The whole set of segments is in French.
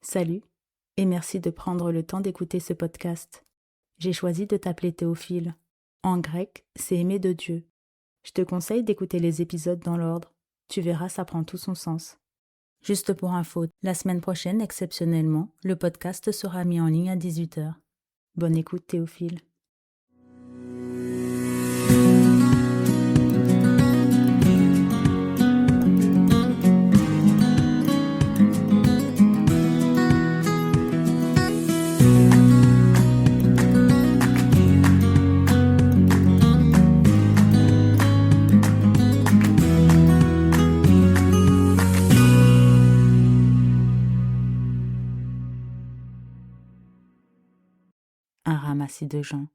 Salut et merci de prendre le temps d'écouter ce podcast. J'ai choisi de t'appeler Théophile. En grec, c'est aimer de Dieu. Je te conseille d'écouter les épisodes dans l'ordre. Tu verras, ça prend tout son sens. Juste pour info, la semaine prochaine, exceptionnellement, le podcast sera mis en ligne à 18h. Bonne écoute Théophile. Un ramassis de gens.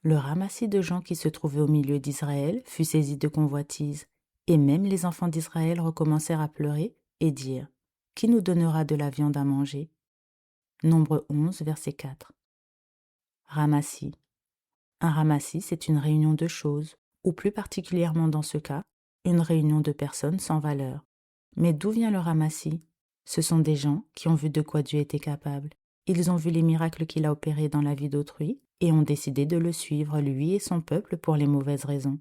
Le ramassis de gens qui se trouvait au milieu d'Israël fut saisi de convoitise, et même les enfants d'Israël recommencèrent à pleurer et dire « Qui nous donnera de la viande à manger ?» Nombre 11, verset 4. Ramassis. Un ramassis, c'est une réunion de choses, ou plus particulièrement dans ce cas, une réunion de personnes sans valeur. Mais d'où vient le ramassis? Ce sont des gens qui ont vu de quoi Dieu était capable. Ils ont vu les miracles qu'il a opérés dans la vie d'autrui et ont décidé de le suivre, lui et son peuple, pour les mauvaises raisons.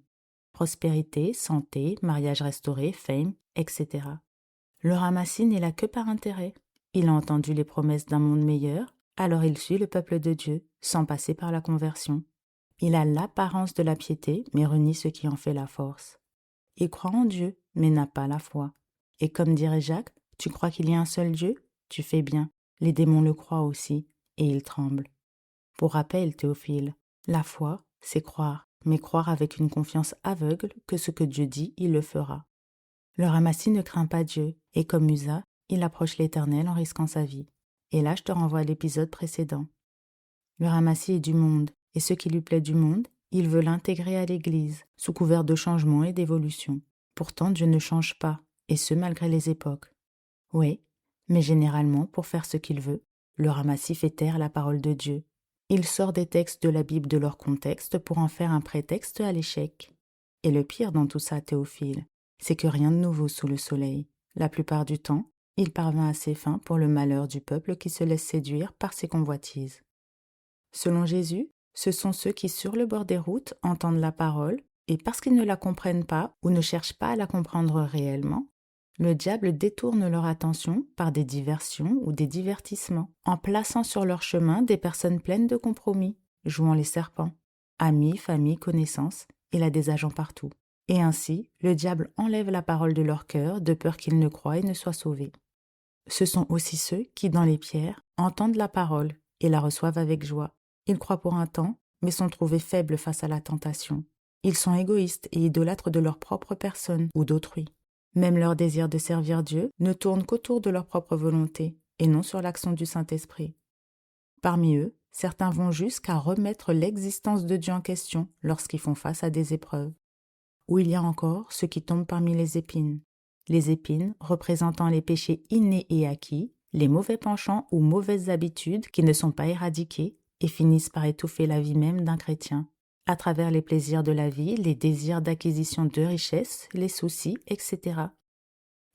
Prospérité, santé, mariage restauré, fame, etc. Le ramassis n'est là que par intérêt. Il a entendu les promesses d'un monde meilleur, alors il suit le peuple de Dieu, sans passer par la conversion. Il a l'apparence de la piété, mais renie ce qui en fait la force. Il croit en Dieu, mais n'a pas la foi. Et comme dirait Jacques, tu crois qu'il y a un seul Dieu? Tu fais bien. Les démons le croient aussi, et ils tremblent. Pour rappel, Théophile, la foi, c'est croire, mais croire avec une confiance aveugle que ce que Dieu dit, il le fera. Le ramassis ne craint pas Dieu, et comme Usa, il approche l'Éternel en risquant sa vie. Et là, je te renvoie à l'épisode précédent. Le ramassis est du monde, et ce qui lui plaît du monde, il veut l'intégrer à l'Église, sous couvert de changement et d'évolution. Pourtant, Dieu ne change pas, et ce malgré les époques. Oui, mais généralement, pour faire ce qu'il veut, le ramassis fait taire la parole de Dieu. Il sort des textes de la Bible de leur contexte pour en faire un prétexte à l'échec. Et le pire dans tout ça, Théophile, c'est que rien de nouveau sous le soleil. La plupart du temps, il parvint à ses fins pour le malheur du peuple qui se laisse séduire par ses convoitises. Selon Jésus, ce sont ceux qui, sur le bord des routes, entendent la parole, et parce qu'ils ne la comprennent pas ou ne cherchent pas à la comprendre réellement, le diable détourne leur attention par des diversions ou des divertissements, en plaçant sur leur chemin des personnes pleines de compromis, jouant les serpents. Amis, famille, connaissances, il a des agents partout. Et ainsi, le diable enlève la parole de leur cœur de peur qu'ils ne croient et ne soient sauvés. Ce sont aussi ceux qui, dans les pierres, entendent la parole et la reçoivent avec joie. Ils croient pour un temps, mais sont trouvés faibles face à la tentation. Ils sont égoïstes et idolâtres de leur propre personne ou d'autrui. Même leur désir de servir Dieu ne tourne qu'autour de leur propre volonté, et non sur l'action du Saint-Esprit. Parmi eux, certains vont jusqu'à remettre l'existence de Dieu en question lorsqu'ils font face à des épreuves. Ou il y a encore ceux qui tombent parmi les épines. Les épines représentant les péchés innés et acquis, les mauvais penchants ou mauvaises habitudes qui ne sont pas éradiquées et finissent par étouffer la vie même d'un chrétien, à travers les plaisirs de la vie, les désirs d'acquisition de richesses, les soucis, etc.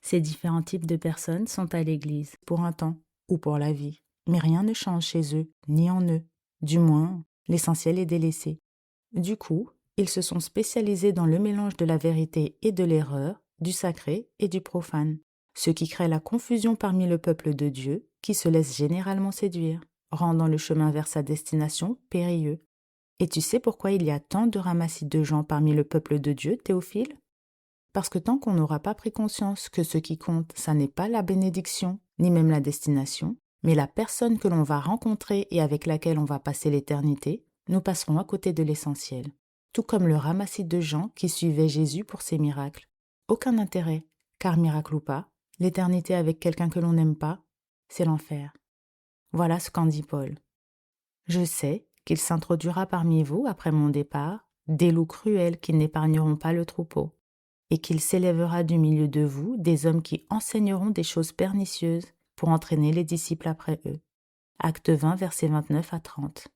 Ces différents types de personnes sont à l'Église, pour un temps ou pour la vie. Mais rien ne change chez eux, ni en eux. Du moins, l'essentiel est délaissé. Du coup, ils se sont spécialisés dans le mélange de la vérité et de l'erreur, du sacré et du profane, ce qui crée la confusion parmi le peuple de Dieu, qui se laisse généralement séduire, rendant le chemin vers sa destination périlleux. Et tu sais pourquoi il y a tant de ramassis de gens parmi le peuple de Dieu, Théophile? Parce que tant qu'on n'aura pas pris conscience que ce qui compte, ça n'est pas la bénédiction, ni même la destination, mais la personne que l'on va rencontrer et avec laquelle on va passer l'éternité, nous passerons à côté de l'essentiel. Tout comme le ramassis de gens qui suivaient Jésus pour ses miracles. Aucun intérêt, car miracle ou pas, l'éternité avec quelqu'un que l'on n'aime pas, c'est l'enfer. Voilà ce qu'en dit Paul. Je sais qu'il s'introduira parmi vous, après mon départ, des loups cruels qui n'épargneront pas le troupeau, et qu'il s'élèvera du milieu de vous des hommes qui enseigneront des choses pernicieuses pour entraîner les disciples après eux. Acte 20, versets 29 à 30.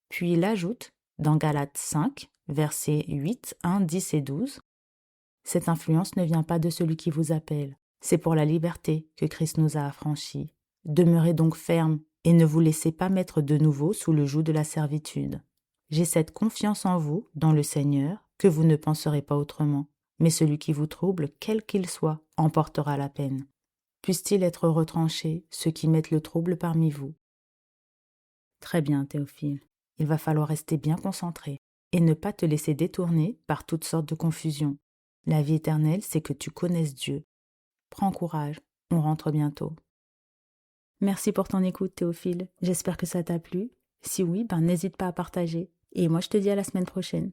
Puis il ajoute, dans Galates 5, versets 8, 1, 10 et 12, « Cette influence ne vient pas de celui qui vous appelle, c'est pour la liberté que Christ nous a affranchis. Demeurez donc ferme et ne vous laissez pas mettre de nouveau sous le joug de la servitude. J'ai cette confiance en vous, dans le Seigneur, que vous ne penserez pas autrement. Mais celui qui vous trouble, quel qu'il soit, en portera la peine. Puisse-t-il être retranché, ceux qui mettent le trouble parmi vous. Très bien, Théophile. Il va falloir rester bien concentré et ne pas te laisser détourner par toutes sortes de confusions. La vie éternelle, c'est que tu connaisses Dieu. Prends courage, on rentre bientôt. Merci pour ton écoute, Théophile. J'espère que ça t'a plu. Si oui, n'hésite pas à partager. Et moi, je te dis à la semaine prochaine.